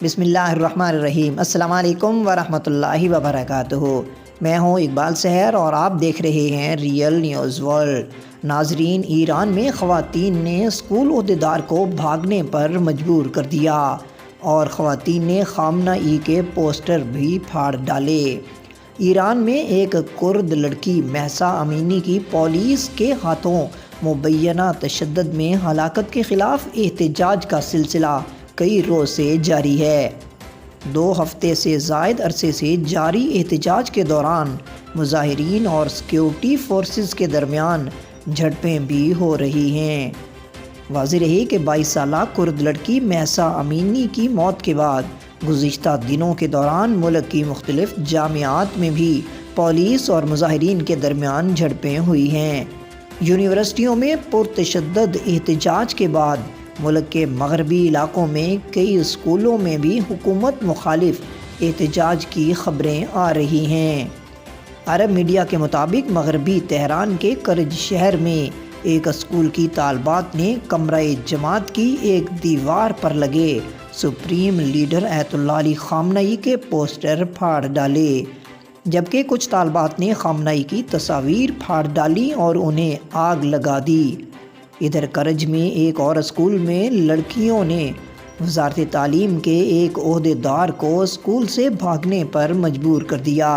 بسم اللہ الرحمن الرحیم۔ السلام علیکم ورحمۃ اللہ وبرکاتہ۔ میں ہوں اقبال سحر اور آپ دیکھ رہے ہیں ریئل نیوز ورلڈ۔ ناظرین، ایران میں خواتین نے اسکول عہدیدار کو بھاگنے پر مجبور کر دیا اور خواتین نے خامنہ ای کے پوسٹر بھی پھاڑ ڈالے۔ ایران میں ایک کرد لڑکی مہسا امینی کی پولیس کے ہاتھوں مبینہ تشدد میں ہلاکت کے خلاف احتجاج کا سلسلہ کئی روز سے جاری ہے۔ 2 ہفتے سے زائد عرصے سے جاری احتجاج کے دوران مظاہرین اور سیکیورٹی فورسز کے درمیان جھڑپیں بھی ہو رہی ہیں۔ واضح رہے کہ 22 سالہ کرد لڑکی مہسا امینی کی موت کے بعد گزشتہ دنوں کے دوران ملک کی مختلف جامعات میں بھی پولیس اور مظاہرین کے درمیان جھڑپیں ہوئی ہیں۔ یونیورسٹیوں میں پرتشدد احتجاج کے بعد ملک کے مغربی علاقوں میں کئی اسکولوں میں بھی حکومت مخالف احتجاج کی خبریں آ رہی ہیں۔ عرب میڈیا کے مطابق مغربی تہران کے کرج شہر میں ایک اسکول کی طالبات نے کمرہ جماعت کی ایک دیوار پر لگے سپریم لیڈر آیت اللہ علی خامنہ کے پوسٹر پھاڑ ڈالے، جبکہ کچھ طالبات نے خامنہ کی تصاویر پھاڑ ڈالی اور انہیں آگ لگا دی۔ ادھر کرج میں ایک اور اسکول میں لڑکیوں نے وزارت تعلیم کے ایک عہدیدار کو اسکول سے بھاگنے پر مجبور کر دیا۔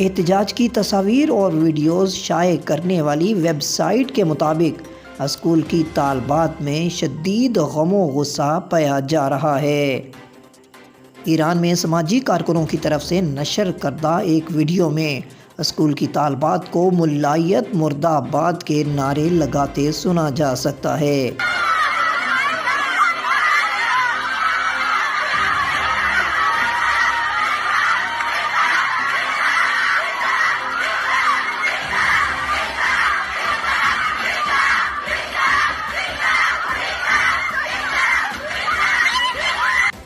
احتجاج کی تصاویر اور ویڈیوز شائع کرنے والی ویب سائٹ کے مطابق اسکول کی طالبات میں شدید غم و غصہ پایا جا رہا ہے۔ ایران میں سماجی کارکنوں کی طرف سے نشر کردہ ایک ویڈیو میں اسکول کی طالبات کو ملائیت مرد آباد کے نعرے لگاتے سنا جا سکتا ہے۔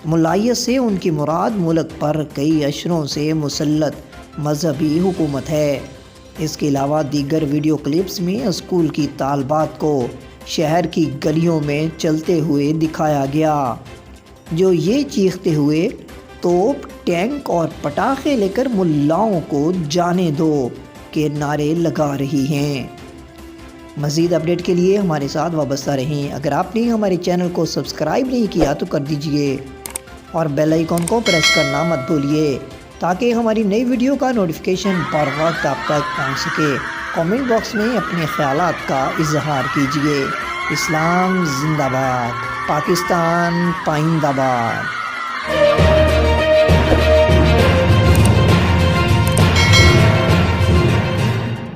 ملائیت سے ان کی مراد ملک پر کئی عشروں سے مسلط مذہبی حکومت ہے۔ اس کے علاوہ دیگر ویڈیو کلپس میں اسکول کی طالبات کو شہر کی گلیوں میں چلتے ہوئے دکھایا گیا، جو یہ چیختے ہوئے توپ، ٹینک اور پٹاخے لے کر ملاؤں کو جانے دو کے نعرے لگا رہی ہیں۔ مزید اپڈیٹ کے لیے ہمارے ساتھ وابستہ رہیں۔ اگر آپ نے ہمارے چینل کو سبسکرائب نہیں کیا تو کر دیجئے اور بیل آئیکن کو پریس کرنا مت بھولیے تاکہ ہماری نئی ویڈیو کا نوٹیفیکیشن بر وقت آپ تک پہنچ سکے۔ کامنٹ باکس میں اپنے خیالات کا اظہار کیجیے۔ اسلام زندہ باد، پاکستان پائندہ باد۔